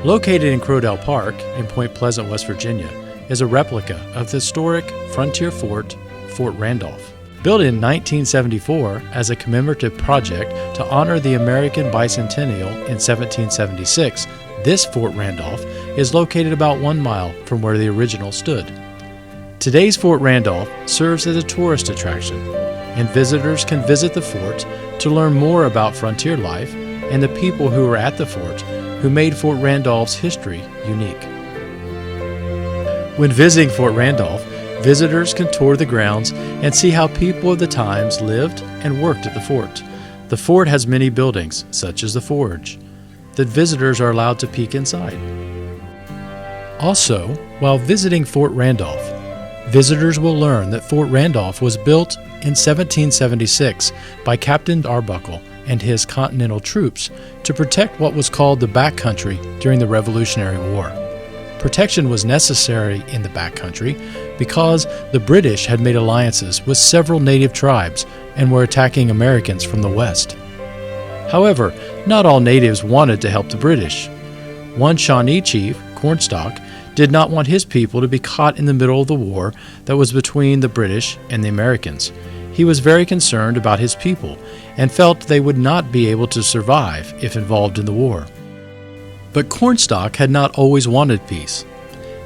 Located in Crowdell Park in Point Pleasant, West Virginia, is a replica of the historic frontier fort, Fort Randolph. Built in 1974 as a commemorative project to honor the American Bicentennial in 1776, this Fort Randolph is located about 1 mile from where the original stood. Today's Fort Randolph serves as a tourist attraction, and visitors can visit the fort to learn more about frontier life and the people who were at the fort who made Fort Randolph's history unique. When visiting Fort Randolph, visitors can tour the grounds and see how people of the times lived and worked at the fort. The fort has many buildings, such as the forge, that visitors are allowed to peek inside. Also, while visiting Fort Randolph, visitors will learn that Fort Randolph was built in 1776 by Captain Arbuckle and his Continental troops to protect what was called the backcountry during the Revolutionary War. Protection was necessary in the backcountry because the British had made alliances with several native tribes and were attacking Americans from the west. However, not all natives wanted to help the British. One Shawnee chief, Cornstalk, did not want his people to be caught in the middle of the war that was between the British and the Americans. He was very concerned about his people and felt they would not be able to survive if involved in the war. But Cornstalk had not always wanted peace.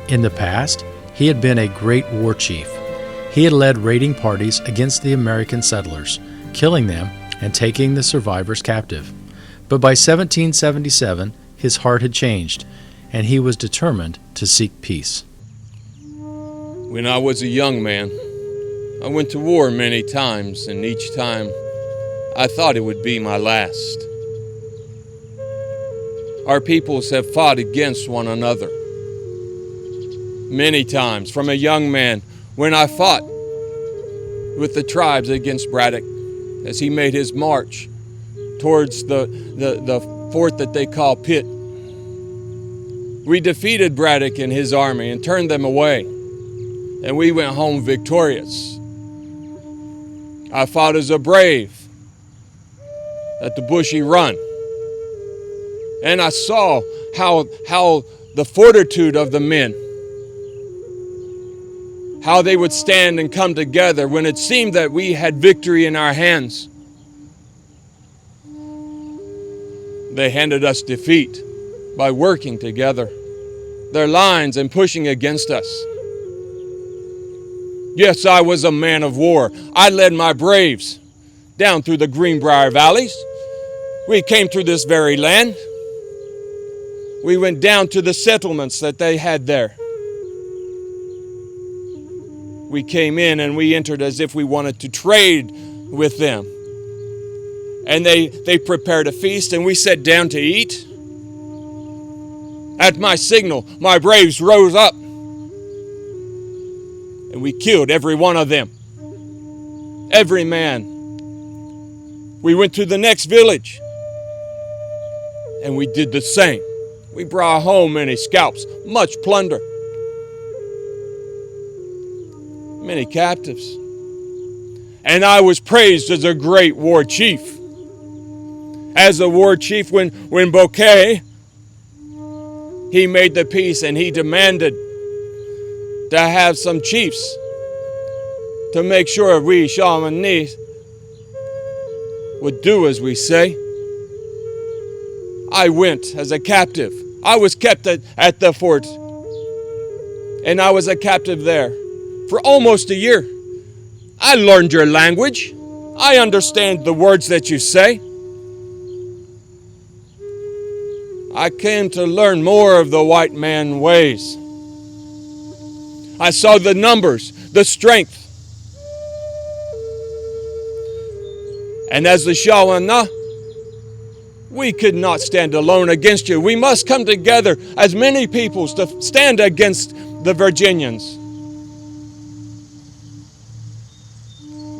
In the past, he had been a great war chief. He had led raiding parties against the American settlers, killing them and taking the survivors captive. But by 1777, his heart had changed, and he was determined to seek peace. When I was a young man, I went to war many times, and each time I thought it would be my last. Our peoples have fought against one another many times. From a young man, when I fought with the tribes against Braddock as he made his march towards the fort that they call Pitt. We defeated Braddock and his army and turned them away, and we went home victorious. I fought as a brave at the Bushy Run, and I saw how the fortitude of the men, how they would stand and come together when it seemed that we had victory in our hands. They handed us defeat by working together, their lines and pushing against us. Yes, I was a man of war. I led my braves down through the Greenbrier valleys. We came through this very land. We went down to the settlements that they had there. We came in and we entered as if we wanted to trade with them. And they prepared a feast and we sat down to eat. At my signal, my braves rose up and we killed every one of them. Every man. We went to the next village and we did the same. We brought home many scalps, much plunder, many captives. And I was praised as a great war chief. As a war chief, when Bouquet, he made the peace and he demanded to have some chiefs to make sure we Shawnee would do as we say. I went as a captive. I was kept at the fort, and I was a captive there for almost a year. I learned your language. I understand the words that you say. I came to learn more of the white man's ways. I saw the numbers, the strength. And as the Shawnee, we could not stand alone against you. We must come together as many peoples to stand against the Virginians.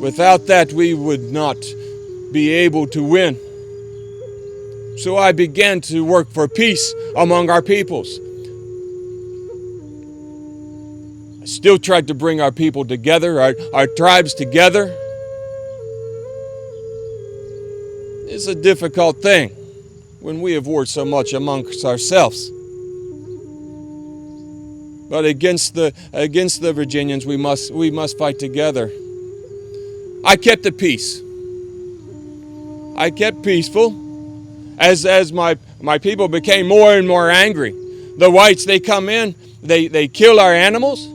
Without that, we would not be able to win. So I began to work for peace among our peoples. I still tried to bring our people together, our tribes together. It's a difficult thing when we have warred so much amongst ourselves. But against the Virginians, we must fight together. I kept the peace. I kept peaceful as my people became more and more angry. The whites, they come in, they kill our animals,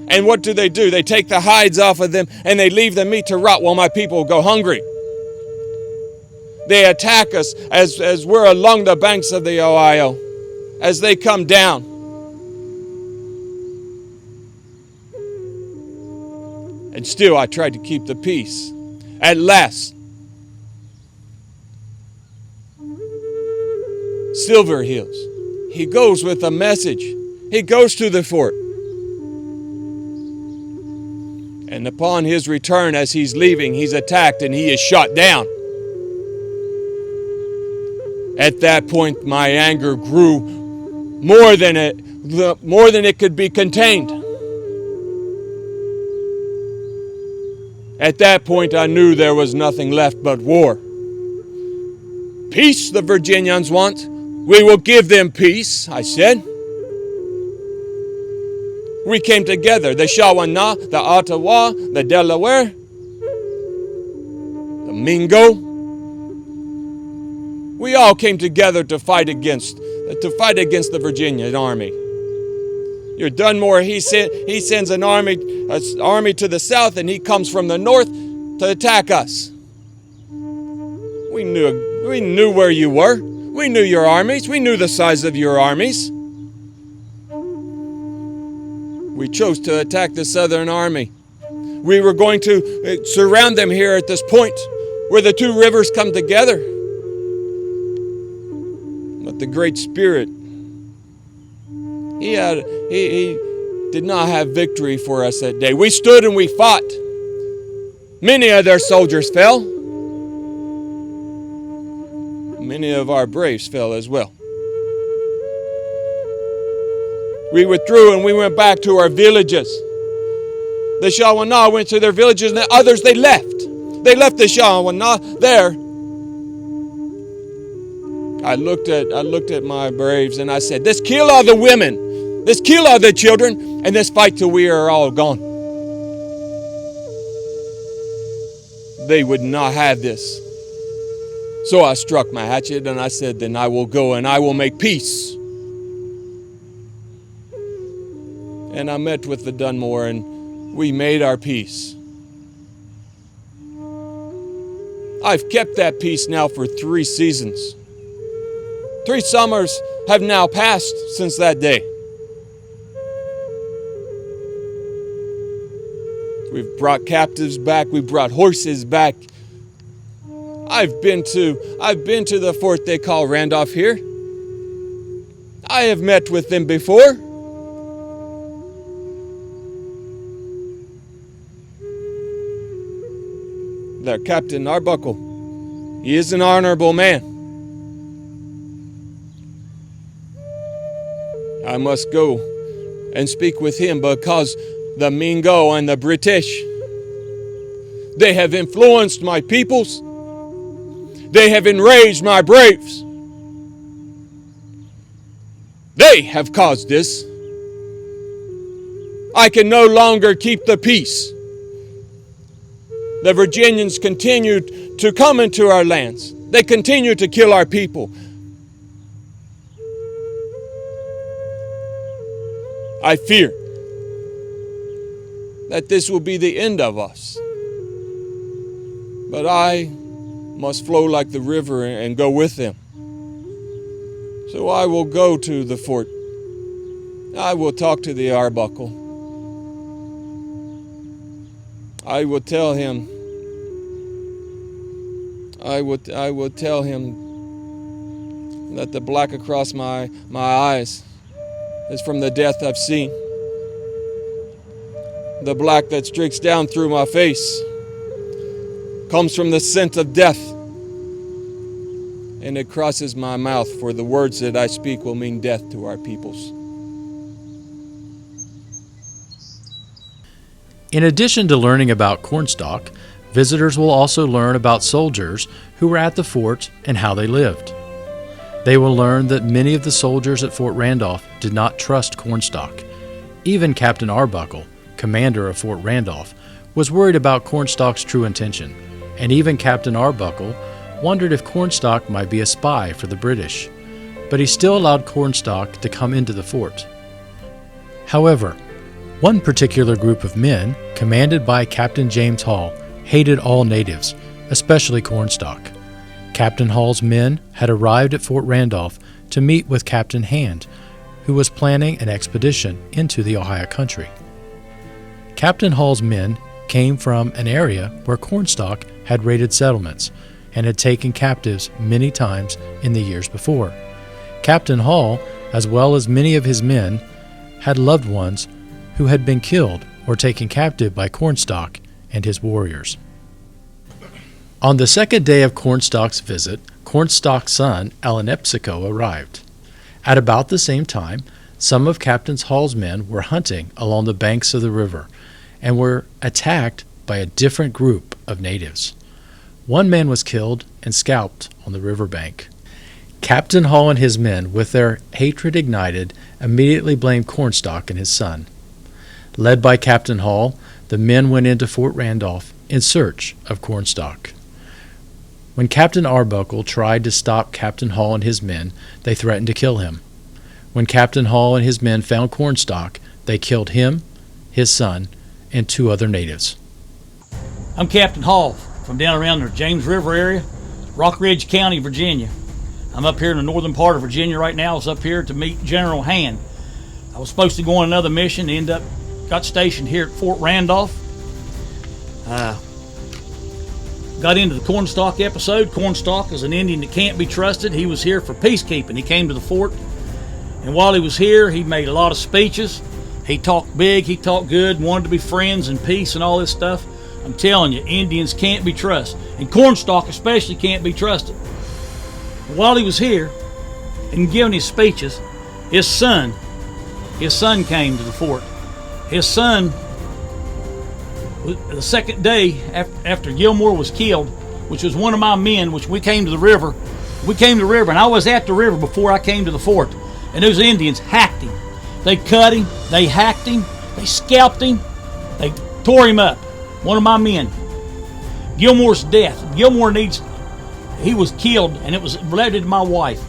and what do? They take the hides off of them and they leave the meat to rot while my people go hungry. They attack us as we're along the banks of the Ohio, as they come down. And still I tried to keep the peace. At last, Silver Hills, he goes with a message. He goes to the fort. And upon his return, as he's leaving, he's attacked and he is shot down. At that point, my anger grew more than it could be contained. At that point, I knew there was nothing left but war. Peace the Virginians want. We will give them peace, I said. We came together, the Shawnee, the Ottawa, the Delaware, the Mingo. We all came together to fight against the Virginian army. Your Dunmore, he sends an army to the south, and he comes from the north to attack us. We knew where you were. We knew your armies. We knew the size of your armies. We chose to attack the Southern Army. We were going to surround them here at this point where the two rivers come together. But the Great Spirit, he did not have victory for us that day. We stood and we fought. Many of their soldiers fell. Many of our braves fell as well. We withdrew and we went back to our villages. The Shawnee went to their villages, and the others, they left. They left the Shawnee there. I looked at my braves and I said, let's kill all the women. Let's kill all the children, and let's fight till we are all gone. They would not have this. So I struck my hatchet and I said, then I will go and I will make peace. And I met with the Dunmore and we made our peace. I've kept that peace now for 3 seasons. 3 summers have now passed since that day. We've brought captives back. We've brought horses back. I've been to the fort they call Randolph here. I have met with them before. Their Captain Arbuckle, he is an honorable man. I must go and speak with him because the Mingo and the British, they have influenced my peoples. They have enraged my braves. They have caused this. I can no longer keep the peace. The Virginians continued to come into our lands. They continue to kill our people. I fear that this will be the end of us. But I must flow like the river and go with them. So I will go to the fort. I will talk to the Arbuckle. I will tell him. I will tell him that the black across my eyes is from the death I've seen. The black that streaks down through my face comes from the scent of death, and it crosses my mouth, for the words that I speak will mean death to our peoples. In addition to learning about Cornstalk, visitors will also learn about soldiers who were at the fort and how they lived. They will learn that many of the soldiers at Fort Randolph did not trust Cornstalk, Even Captain Arbuckle, commander of Fort Randolph, was worried about Cornstalk's true intention, and even Captain Arbuckle wondered if Cornstalk might be a spy for the British, but he still allowed Cornstalk to come into the fort. However, one particular group of men, commanded by Captain James Hall, hated all natives, especially Cornstalk. Captain Hall's men had arrived at Fort Randolph to meet with Captain Hand, who was planning an expedition into the Ohio country. Captain Hall's men came from an area where Cornstalk had raided settlements and had taken captives many times in the years before. Captain Hall, as well as many of his men, had loved ones who had been killed or taken captive by Cornstalk and his warriors. On the second day of Cornstalk's visit, Cornstalk's son, Alanepsico, arrived. At about the same time, some of Captain Hall's men were hunting along the banks of the river and were attacked by a different group of natives. One man was killed and scalped on the riverbank. Captain Hall and his men, with their hatred ignited, immediately blamed Cornstalk and his son. Led by Captain Hall, the men went into Fort Randolph in search of Cornstalk. When Captain Arbuckle tried to stop Captain Hall and his men, they threatened to kill him. When Captain Hall and his men found Cornstalk, they killed him, his son, and 2 other natives. I'm Captain Hall from down around the James River area, Rock Ridge County, Virginia. I'm up here in the northern part of Virginia right now. I was up here to meet General Hand. I was supposed to go on another mission, got stationed here at Fort Randolph. Got into the Cornstalk episode. Cornstalk is an Indian that can't be trusted. He was here for peacekeeping. He came to the fort, and while he was here, he made a lot of speeches. He talked big, he talked good, wanted to be friends and peace and all this stuff. I'm telling you, Indians can't be trusted, and Cornstalk especially can't be trusted. While he was here and giving his speeches, his son came to the fort. His son, the second day after Gilmore was killed, which was one of my men, which we came to the river, and I was at the river before I came to the fort, and those Indians hacked him. They cut him, they hacked him, they scalped him, they tore him up. One of my men. Gilmore's death. He was killed, and it was related to my wife.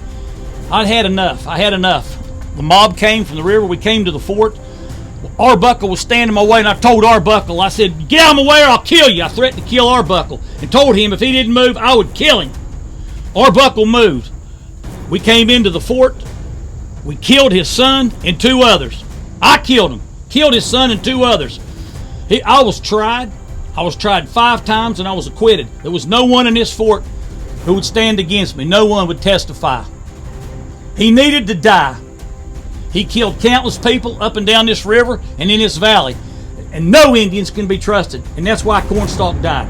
I had enough. The mob came from the river. We came to the fort. Arbuckle was standing in my way, and I told Arbuckle, I said, "Get out of my way or I'll kill you." I threatened to kill Arbuckle and told him if he didn't move, I would kill him. Arbuckle moved. We came into the fort. We killed his son and 2 others. I killed him. Killed his son and 2 others. I was tried 5 times, and I was acquitted. There was no one in this fort who would stand against me. No one would testify. He needed to die. He killed countless people up and down this river and in this valley. And no Indians can be trusted. And that's why Cornstalk died.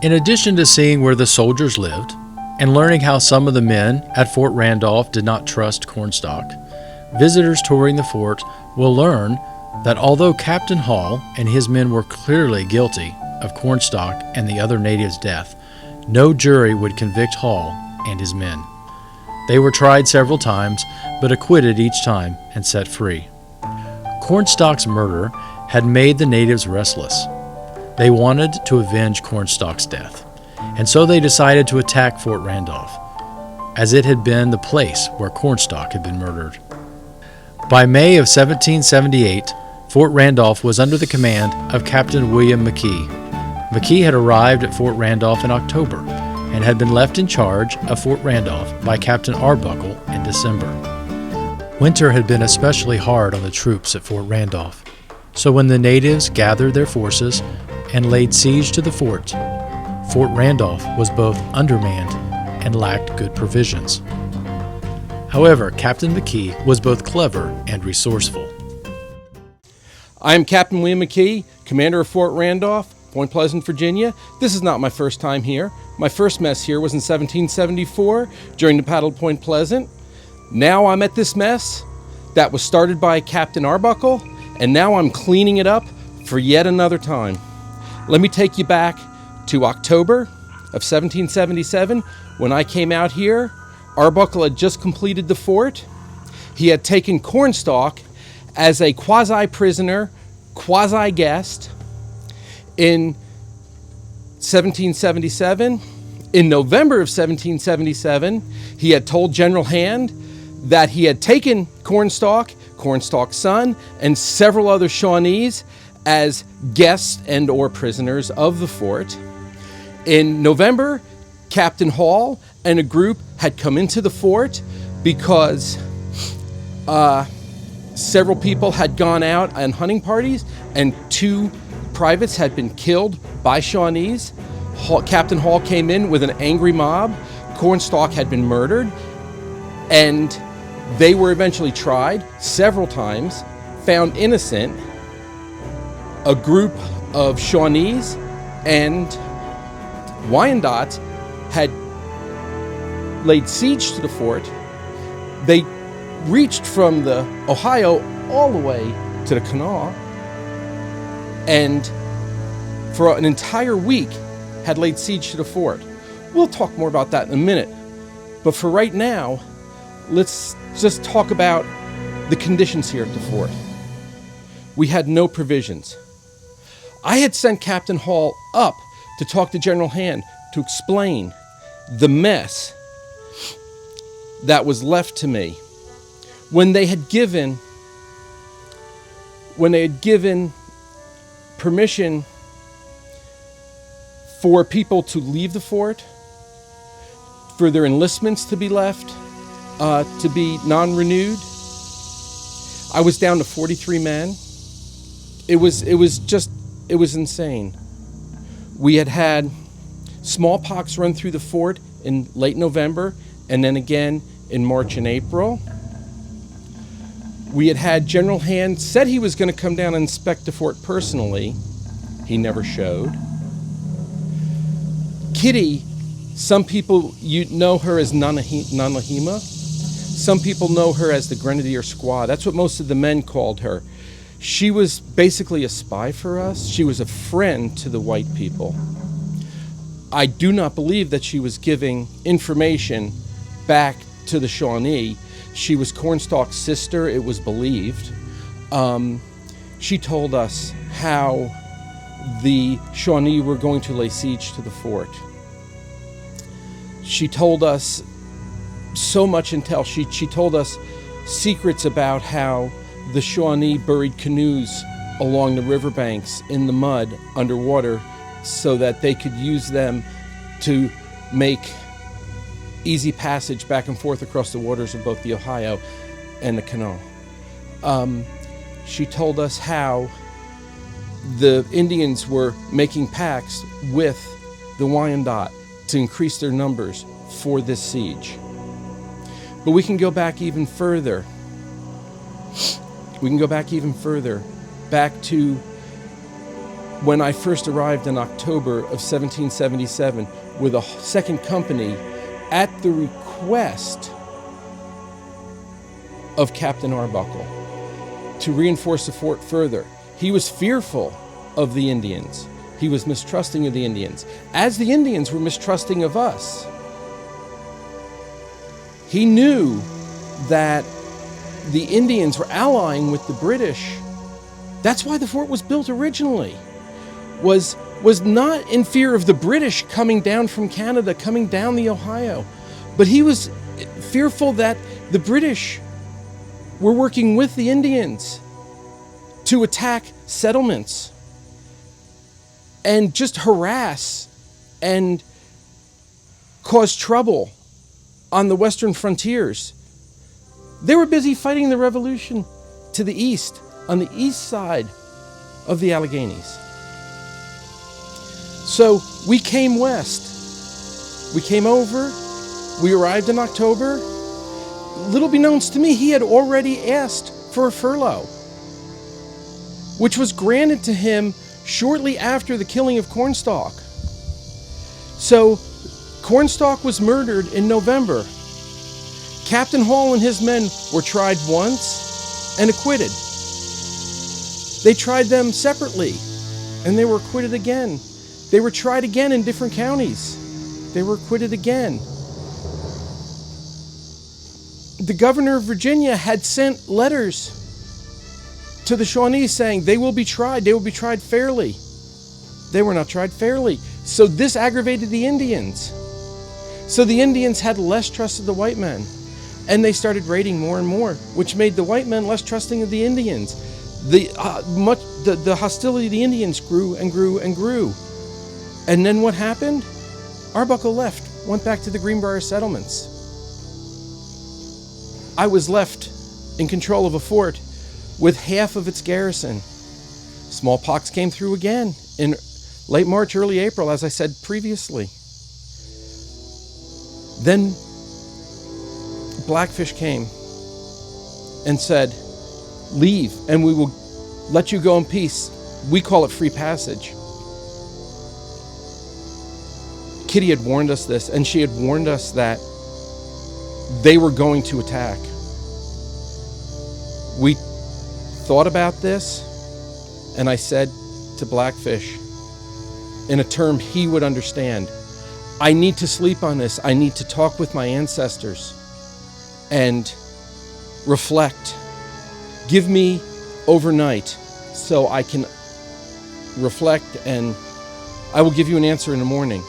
In addition to seeing where the soldiers lived and learning how some of the men at Fort Randolph did not trust Cornstalk, visitors touring the fort will learn that although Captain Hall and his men were clearly guilty of Cornstalk and the other natives' death, no jury would convict Hall and his men. They were tried several times, but acquitted each time and set free. Cornstalk's murder had made the natives restless. They wanted to avenge Cornstalk's death, and so they decided to attack Fort Randolph, as it had been the place where Cornstalk had been murdered. By May of 1778, Fort Randolph was under the command of Captain William McKee. McKee had arrived at Fort Randolph in October and had been left in charge of Fort Randolph by Captain Arbuckle in December. Winter had been especially hard on the troops at Fort Randolph, so when the natives gathered their forces and laid siege to the fort, Fort Randolph was both undermanned and lacked good provisions. However, Captain McKee was both clever and resourceful. I am Captain William McKee, commander of Fort Randolph, Point Pleasant, Virginia. This is not my first time here. My first mess here was in 1774 during the Battle of Point Pleasant. Now I'm at this mess that was started by Captain Arbuckle, and now I'm cleaning it up for yet another time. Let me take you back to October of 1777 when I came out here. Arbuckle had just completed the fort. He had taken Cornstalk as a quasi-prisoner, quasi-guest in 1777. In November of 1777, he had told General Hand that he had taken Cornstalk, Cornstalk's son, and several other Shawnees as guests and or prisoners of the fort. In November, Captain Hall and a group had come into the fort because several people had gone out on hunting parties and 2 privates had been killed by Shawnees. Captain Hall came in with an angry mob. Cornstalk had been murdered, and they were eventually tried several times, found innocent. A group of Shawnees and Wyandots had laid siege to the fort. They reached from the Ohio all the way to the Kanawha, and for an entire week had laid siege to the fort. We'll talk more about that in a minute, but for right now, let's just talk about the conditions here at the fort. We had no provisions. I had sent Captain Hall up to talk to General Hand to explain the mess that was left to me when they had given permission for people to leave the fort, for their enlistments to be left, to be non-renewed. I was down to 43 men. It was insane. We had smallpox run through the fort in late November, and then again in March and April. We had General Hand said he was going to come down and inspect the fort personally. He never showed. Kitty, some people know her as Nan Halima. Some people know her as the Grenadier Squaw. That's what most of the men called her. She was basically a spy for us. She was a friend to the white people. I do not believe that she was giving information back to the Shawnee. She was Cornstalk's sister, it was believed. She told us how the Shawnee were going to lay siege to the fort. She told us so much intel. She told us secrets about how the Shawnee buried canoes along the riverbanks in the mud underwater so that they could use them to make easy passage back and forth across the waters of both the Ohio and the Kanawha. She told us how the Indians were making pacts with the Wyandot to increase their numbers for this siege. But we can go back even further. Back to when I first arrived in October of 1777 with a second company at the request of Captain Arbuckle to reinforce the fort further. He was fearful of the Indians. He was mistrusting of the Indians, as the Indians were mistrusting of us. He knew that the Indians were allying with the British. That's why the fort was built originally, was not in fear of the British coming down from Canada, coming down the Ohio, but he was fearful that the British were working with the Indians to attack settlements and just harass and cause trouble on the western frontiers. They were busy fighting the revolution to the east, on the east side of the Alleghenies. So we came west. We came over. We arrived in October. Little beknownst to me, he had already asked for a furlough, which was granted to him shortly after the killing of Cornstalk. So Cornstalk was murdered in November. Captain Hall and his men were tried once and acquitted. They tried them separately, and they were acquitted again. They were tried again in different counties. They were acquitted again. the governor of Virginia had sent letters to the Shawnees saying they will be tried fairly. They were not tried fairly. So this aggravated the Indians. So the Indians had less trust of the white men, and they started raiding more and more, which made the white men less trusting of the Indians. The hostility of the Indians grew and grew and grew. And then what happened? Arbuckle left, went back to the Greenbrier settlements. I was left in control of a fort with half of its garrison. Smallpox came through again in late March, early April, as I said previously. Then Blackfish came and said, leave and we will let you go in peace. We call it free passage. Kitty had warned us this, and she had warned us that they were going to attack. We thought about this, and I said to Blackfish, in a term he would understand, I need to sleep on this. I need to talk with my ancestors and reflect. Give me overnight so I can reflect, and I will give you an answer in the morning.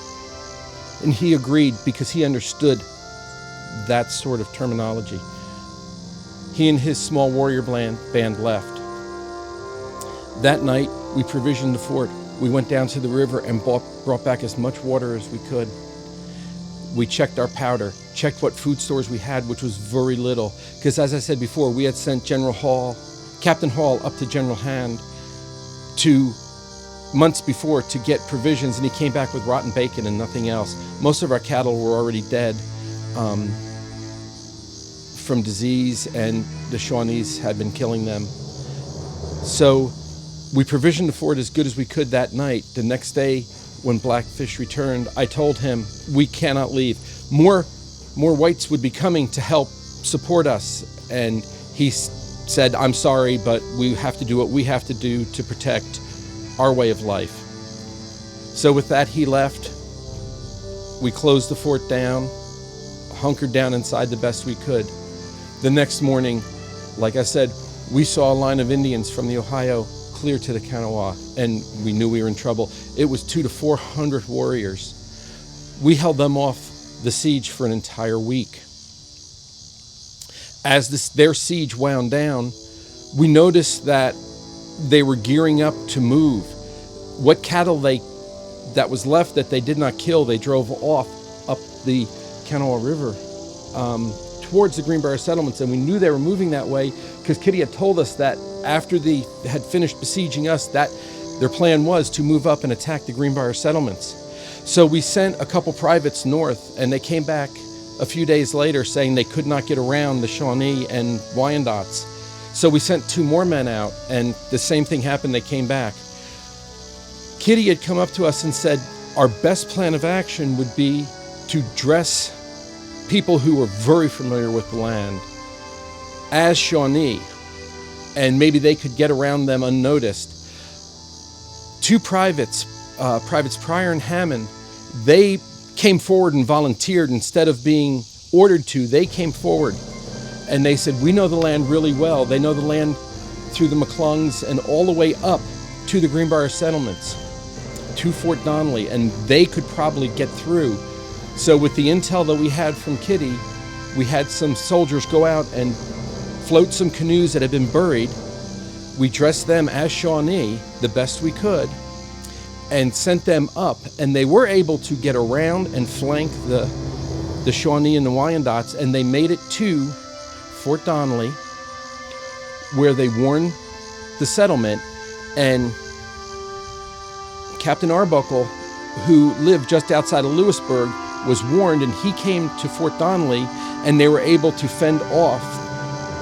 And he agreed because he understood that sort of terminology. He and his small warrior band left. That night, we provisioned the fort. We went down to the river and brought back as much water as we could. We checked our powder, checked what food stores we had, which was very little. Because as I said before, we had sent Captain Hall up to General Hand 2 months before to get provisions, and he came back with rotten bacon and nothing else. Most of our cattle were already dead from disease, and the Shawnees had been killing them. So we provisioned the fort as good as we could that night. The next day, when Blackfish returned, I told him, we cannot leave. More whites would be coming to help support us. And he said, I'm sorry, but we have to do what we have to do to protect our way of life. So with that, he left. We closed the fort down, hunkered down inside the best we could. The next morning, like I said, we saw a line of Indians from the Ohio clear to the Kanawha, and we knew we were in trouble. It was 200 to 400 warriors. We held them off the siege for an entire week. As their siege wound down, we noticed that they were gearing up to move. What cattle that was left that they did not kill, they drove off up the Kanawha River towards the Greenbrier settlements, and we knew they were moving that way because Kitty had told us that after they had finished besieging us, that their plan was to move up and attack the Greenbrier settlements. So we sent a couple privates north, and they came back a few days later saying they could not get around the Shawnee and Wyandots. So we sent 2 more men out, and the same thing happened. They came back. Kitty had come up to us and said, our best plan of action would be to dress people who were very familiar with the land as Shawnee, and maybe they could get around them unnoticed. 2 privates, Privates Pryor and Hammond, they came forward and volunteered instead of being ordered to. They came forward. And they said, we know the land really well. They know the land through the McClungs and all the way up to the Greenbrier settlements, to Fort Donnelly, and they could probably get through. So with the intel that we had from Kitty, we had some soldiers go out and float some canoes that had been buried. We dressed them as Shawnee the best we could and sent them up, and they were able to get around and flank the Shawnee and the Wyandots, and they made it to Fort Donnelly, where they warned the settlement, and Captain Arbuckle, who lived just outside of Lewisburg, was warned, and he came to Fort Donnelly, and they were able to fend off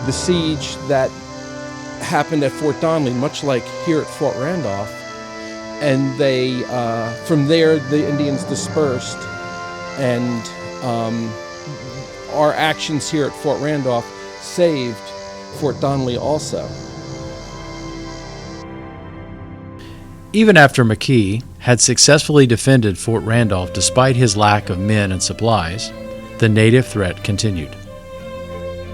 the siege that happened at Fort Donnelly, much like here at Fort Randolph. And they, from there, the Indians dispersed, and our actions here at Fort Randolph saved Fort Donnelly also. Even after McKee had successfully defended Fort Randolph despite his lack of men and supplies, the native threat continued.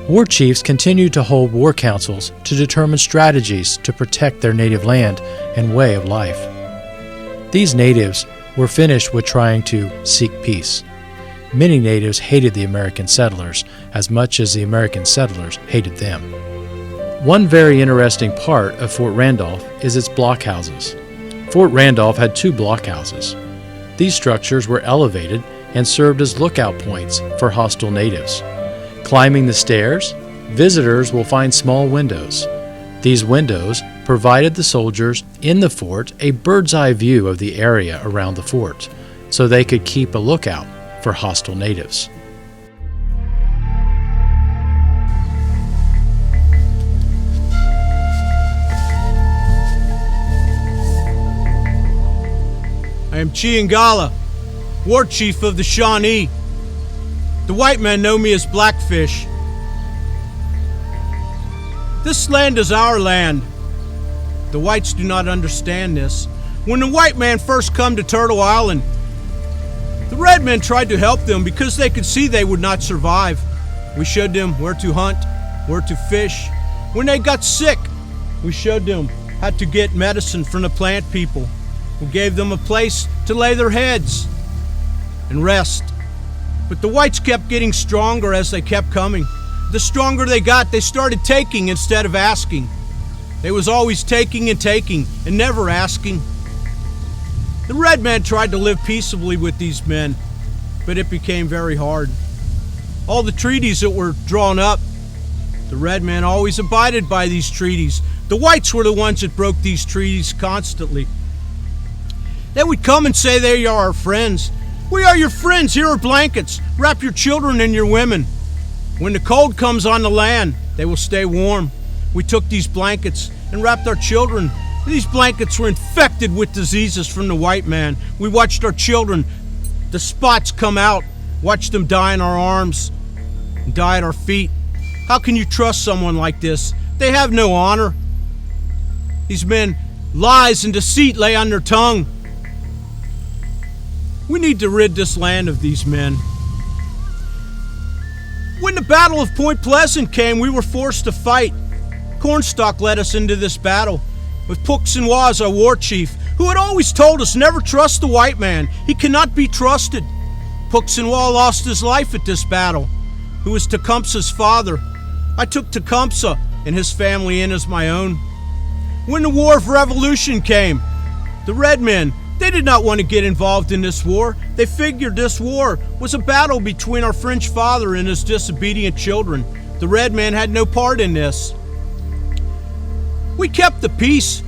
War chiefs continued to hold war councils to determine strategies to protect their native land and way of life. These natives were finished with trying to seek peace. Many natives hated the American settlers as much as the American settlers hated them. One very interesting part of Fort Randolph is its blockhouses. Fort Randolph had 2 blockhouses. These structures were elevated and served as lookout points for hostile natives. Climbing the stairs, visitors will find small windows. These windows provided the soldiers in the fort a bird's-eye view of the area around the fort, so they could keep a lookout for hostile natives. I am Chiangala, war chief of the Shawnee. The white men know me as Blackfish. This land is our land. The whites do not understand this. When the white man first come to Turtle Island, the red men tried to help them because they could see they would not survive. We showed them where to hunt, where to fish. When they got sick, we showed them how to get medicine from the plant people. We gave them a place to lay their heads and rest. But the whites kept getting stronger as they kept coming. The stronger they got, they started taking instead of asking. They was always taking and never asking. The red men tried to live peaceably with these men, but it became very hard. All the treaties that were drawn up, the red men always abided by these treaties. The whites were the ones that broke these treaties constantly. They would come and say they are our friends. We are your friends, here are blankets. Wrap your children and your women. When the cold comes on the land, they will stay warm. We took these blankets and wrapped our children. These blankets were infected with diseases from the white man. We watched our children, the spots come out, watched them die in our arms, and die at our feet. How can you trust someone like this? They have no honor. These men, lies and deceit lay on their tongue. We need to rid this land of these men. When the Battle of Point Pleasant came, we were forced to fight. Cornstalk led us into this battle, with Puxinwa as our war chief, who had always told us never trust the white man. He cannot be trusted. Puxinwa lost his life at this battle, who was Tecumseh's father. I took Tecumseh and his family in as my own. When the War of Revolution came, the red men, they did not want to get involved in this war. They figured this war was a battle between our French father and his disobedient children. The red man had no part in this. We kept the peace.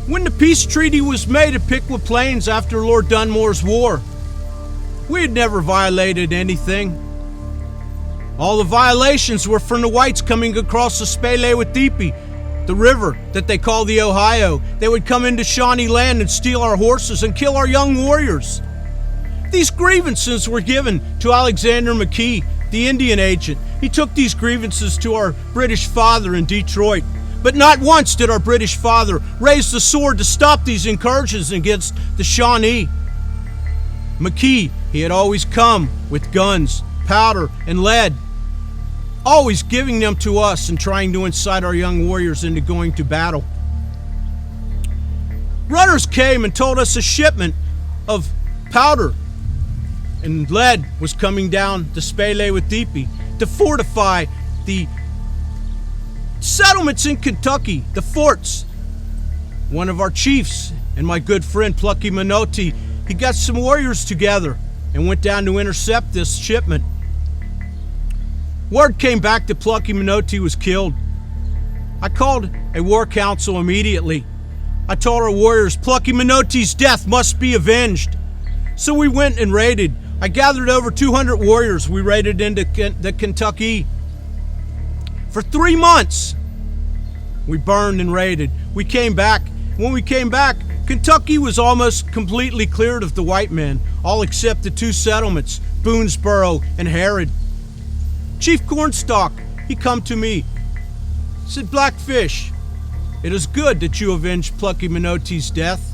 When the peace treaty was made at Piqua Plains after Lord Dunmore's war, we had never violated anything. All the violations were from the whites coming across the Spele-Watipi, the river that they call the Ohio. They would come into Shawnee land and steal our horses and kill our young warriors. These grievances were given to Alexander McKee, the Indian agent. He took these grievances to our British father in Detroit. But not once did our British father raise the sword to stop these incursions against the Shawnee. McKee, he had always come with guns, powder, and lead, always giving them to us and trying to incite our young warriors into going to battle. Runners came and told us a shipment of powder and lead was coming down the Spele-Watipi to fortify the settlements in Kentucky, the forts. One of our chiefs and my good friend Plucky Minotti, he got some warriors together and went down to intercept this shipment. Word came back that Plucky Minotti was killed. I called a war council immediately. I told our warriors Plucky Minotti's death must be avenged. So we went and raided. I gathered over 200 warriors. We raided into the Kentucky. For 3 months, we burned and raided. We came back. When we came back, Kentucky was almost completely cleared of the white men, all except the 2 settlements, Boonesboro and Harrod. Chief Cornstalk, he come to me, said, Blackfish, it is good that you avenged Plucky Minotti's death.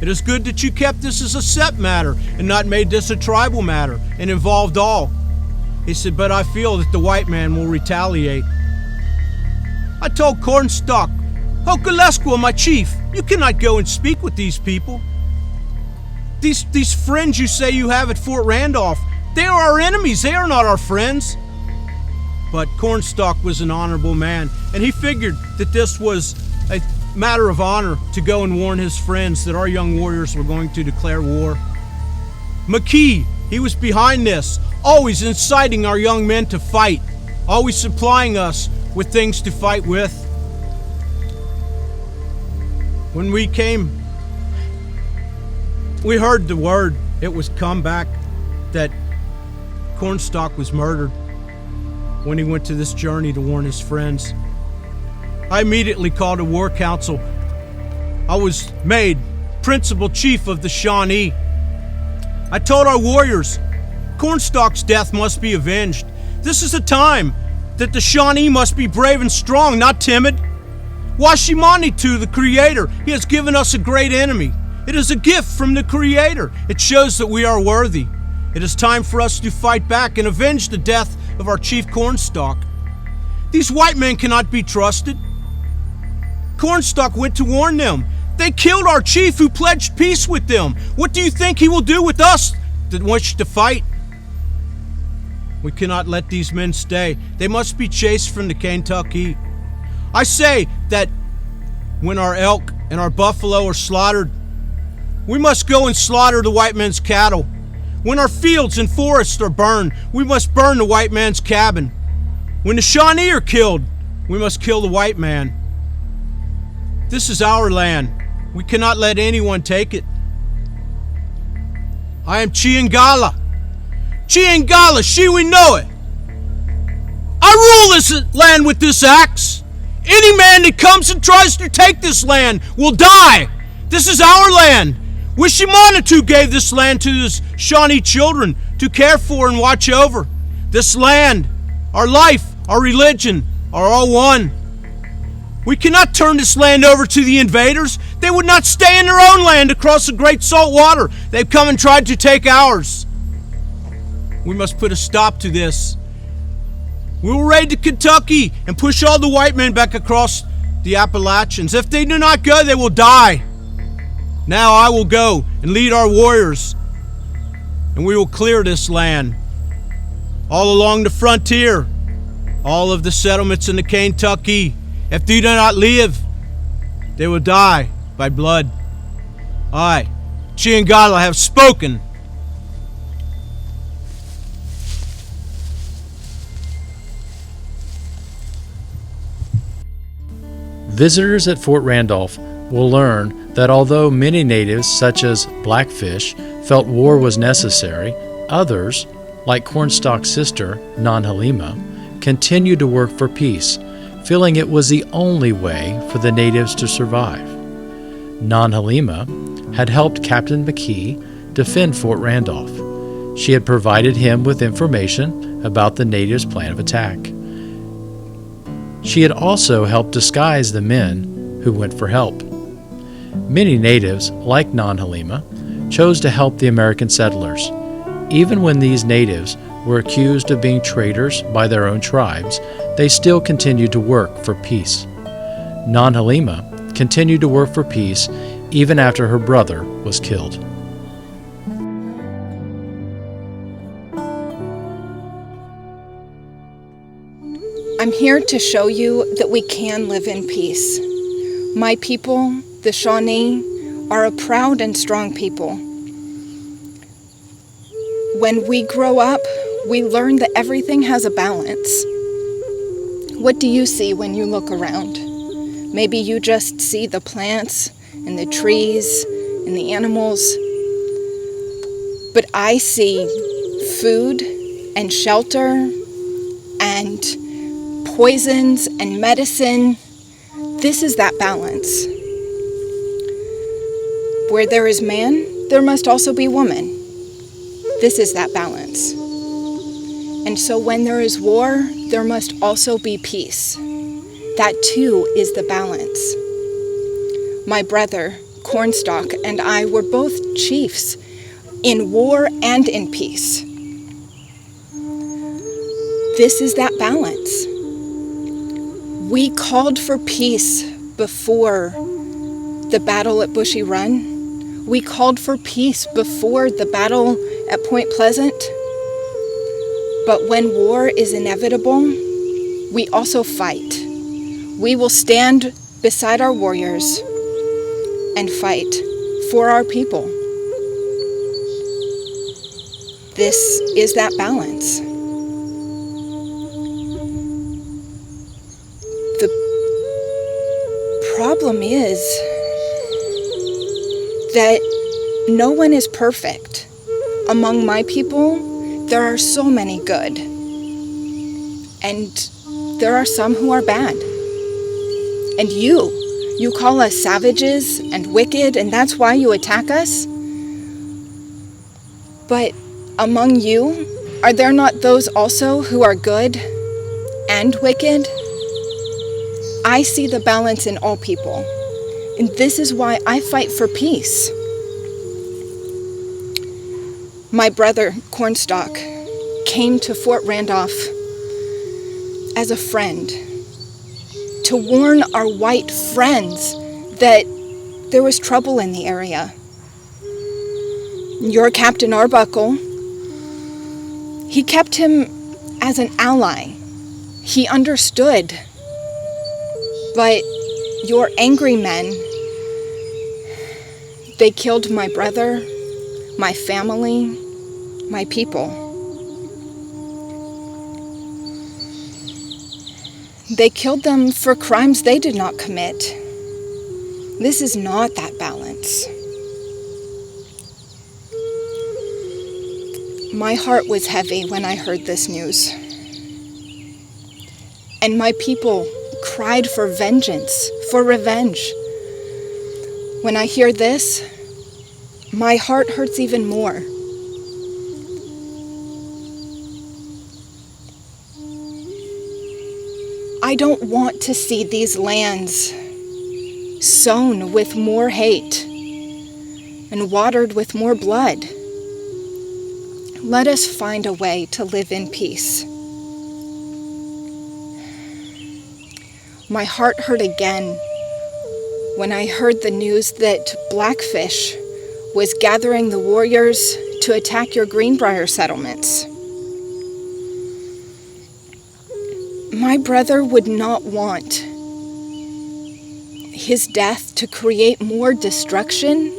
It is good that you kept this as a set matter and not made this a tribal matter and involved all. He said, but I feel that the white man will retaliate. I told Cornstalk, Hokulesqua, my chief, you cannot go and speak with these people. These friends you say you have at Fort Randolph, they are our enemies, they are not our friends. But Cornstalk was an honorable man, and he figured that this was a matter of honor to go and warn his friends that our young warriors were going to declare war. McKee, he was behind this, always inciting our young men to fight, always supplying us with things to fight with. When we came, we heard the word, it was come back, that Cornstalk was murdered when he went to this journey to warn his friends. I immediately called a war council. I was made principal chief of the Shawnee. I told our warriors, Cornstalk's death must be avenged. This is a time that the Shawnee must be brave and strong, not timid. Washimanitu, the Creator, He has given us a great enemy. It is a gift from the Creator. It shows that we are worthy. It is time for us to fight back and avenge the death of our chief Cornstalk. These white men cannot be trusted. Cornstalk went to warn them. They killed our chief who pledged peace with them. What do you think he will do with us that wish to fight? We cannot let these men stay. They must be chased from the Kentucky. I say that when our elk and our buffalo are slaughtered, we must go and slaughter the white man's cattle. When our fields and forests are burned, we must burn the white man's cabin. When the Shawnee are killed, we must kill the white man. This is our land. We cannot let anyone take it. I am Chiangala. Chiangala, Shiwinoe. I rule this land with this axe. Any man that comes and tries to take this land will die. This is our land. Wishimanitu gave this land to his Shawnee children to care for and watch over. This land, our life, our religion are all one. We cannot turn this land over to the invaders. They would not stay in their own land across the great salt water. They've come and tried to take ours. We must put a stop to this. We will raid to Kentucky and push all the white men back across the Appalachians. If they do not go, they will die. Now I will go and lead our warriors, and we will clear this land. All along the frontier, all of the settlements in the Kentucky, if they do not live, they will die by blood. I, Chiangala, have spoken. Visitors at Fort Randolph will learn that although many natives, such as Blackfish, felt war was necessary, others, like Cornstalk's sister, Nan Halima, continued to work for peace, feeling it was the only way for the natives to survive. Nan Halima had helped Captain McKee defend Fort Randolph. She had provided him with information about the natives' plan of attack. She had also helped disguise the men who went for help. Many natives, like Nan Halima, chose to help the American settlers. Even when these natives were accused of being traitors by their own tribes, they still continued to work for peace. Nan Halima continued to work for peace even after her brother was killed. I'm here to show you that we can live in peace. My people, the Shawnee, are a proud and strong people. When we grow up, we learn that everything has a balance. What do you see when you look around? Maybe you just see the plants and the trees and the animals. But I see food and shelter and poisons and medicine. This is that balance. Where there is man, there must also be woman. This is that balance. And so when there is war, there must also be peace. That too is the balance. My brother, Cornstalk, and I were both chiefs in war and in peace. This is that balance. We called for peace before the battle at Bushy Run. We called for peace before the battle at Point Pleasant. But when war is inevitable, we also fight. We will stand beside our warriors and fight for our people. This is that balance. The problem is that no one is perfect. Among my people, there are so many good. And there are some who are bad. And you call us savages and wicked, and that's why you attack us? But among you, are there not those also who are good and wicked? I see the balance in all people, and this is why I fight for peace. My brother, Cornstalk, came to Fort Randolph as a friend to warn our white friends that there was trouble in the area. Your Captain Arbuckle, he kept him as an ally. He understood. But your angry men, they killed my brother, my family, my people. They killed them for crimes they did not commit. This is not that balance. My heart was heavy when I heard this news. And my people cried for vengeance, for revenge. When I hear this, my heart hurts even more. I don't want to see these lands sown with more hate and watered with more blood. Let us find a way to live in peace. My heart hurt again when I heard the news that Blackfish was gathering the warriors to attack your Greenbrier settlements. My brother would not want his death to create more destruction.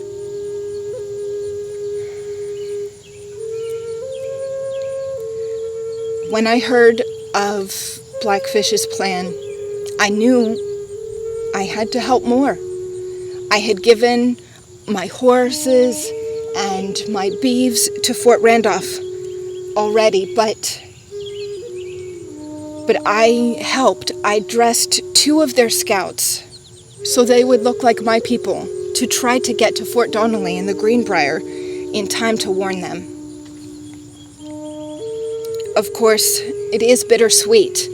When I heard of Blackfish's plan, I knew I had to help more. I had given my horses and my beeves to Fort Randolph already, but I helped. I dressed 2 of their scouts so they would look like my people to try to get to Fort Donnelly in the Greenbrier in time to warn them. Of course, it is bittersweet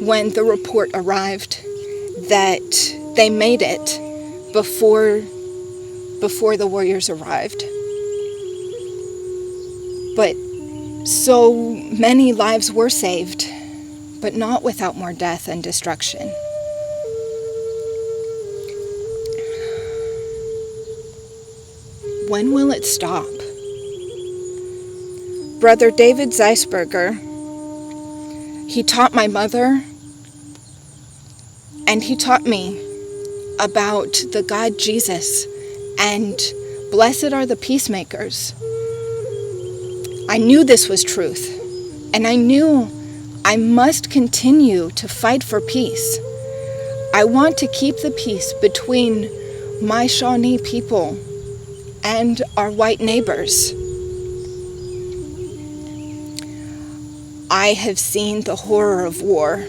when the report arrived that they made it before the warriors arrived. But so many lives were saved, but not without more death and destruction. When will it stop? Brother David Zeisberger, he taught my mother, and he taught me about the God Jesus, and blessed are the peacemakers. I knew this was truth, and I knew I must continue to fight for peace. I want to keep the peace between my Shawnee people and our white neighbors. I have seen the horror of war,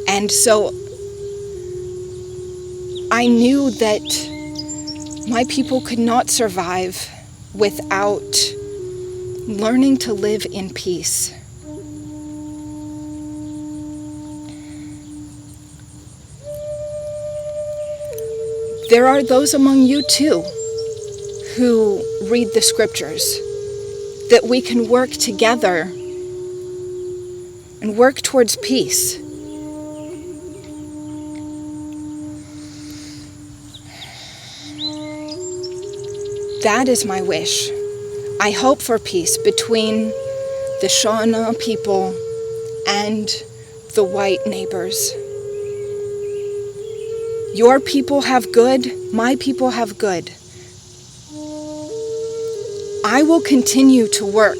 and so I knew that my people could not survive without learning to live in peace. There are those among you too who read the scriptures, that we can work together and work towards peace. That is my wish. I hope for peace between the Shawnee people and the white neighbors. Your people have good, my people have good. I will continue to work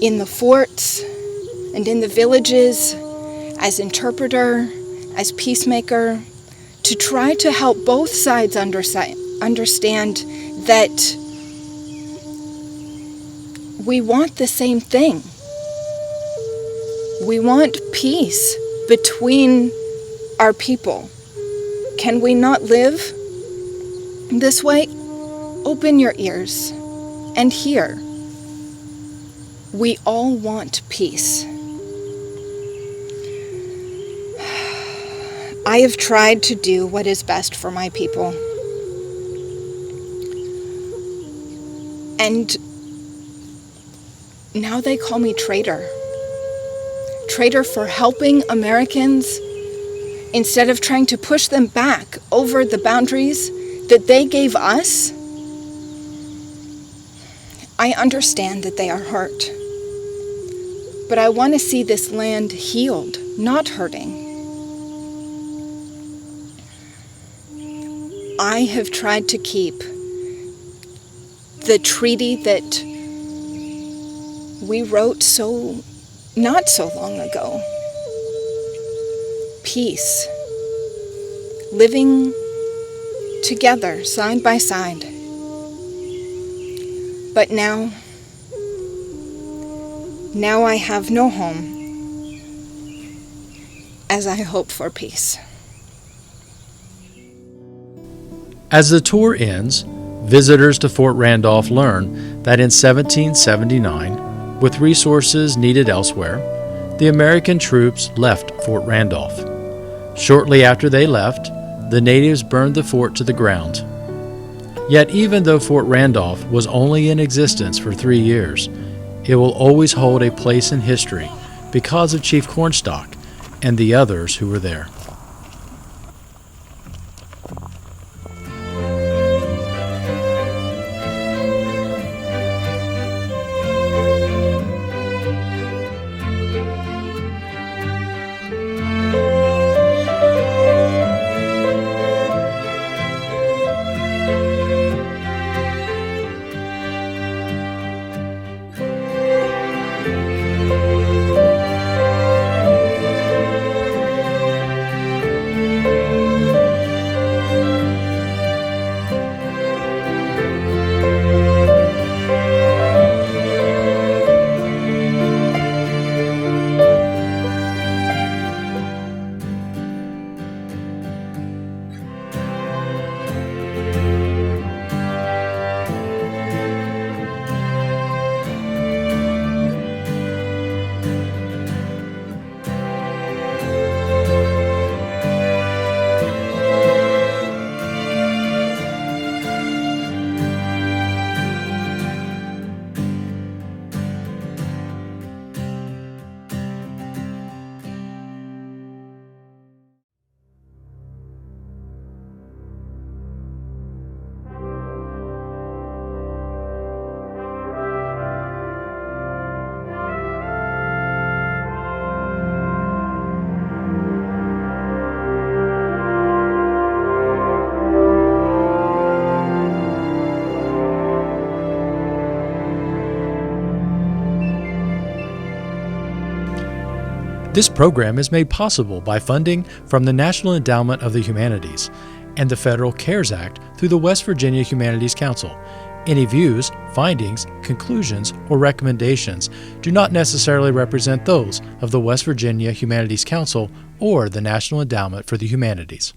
in the forts and in the villages as interpreter, as peacemaker, to try to help both sides understand that we want the same thing. We want peace between our people. Can we not live this way? Open your ears and hear. We all want peace. I have tried to do what is best for my people. And now they call me traitor. Traitor for helping Americans instead of trying to push them back over the boundaries that they gave us. I understand that they are hurt, but I want to see this land healed, not hurting. I have tried to keep the treaty that we wrote not so long ago. Peace. Living together, side by side. But now I have no home as I hope for peace. As the tour ends, visitors to Fort Randolph learn that in 1779, with resources needed elsewhere, the American troops left Fort Randolph. Shortly after they left, the natives burned the fort to the ground. Yet even though Fort Randolph was only in existence for 3 years, it will always hold a place in history because of Chief Cornstalk and the others who were there. This program is made possible by funding from the National Endowment of the Humanities and the Federal CARES Act through the West Virginia Humanities Council. Any views, findings, conclusions, or recommendations do not necessarily represent those of the West Virginia Humanities Council or the National Endowment for the Humanities.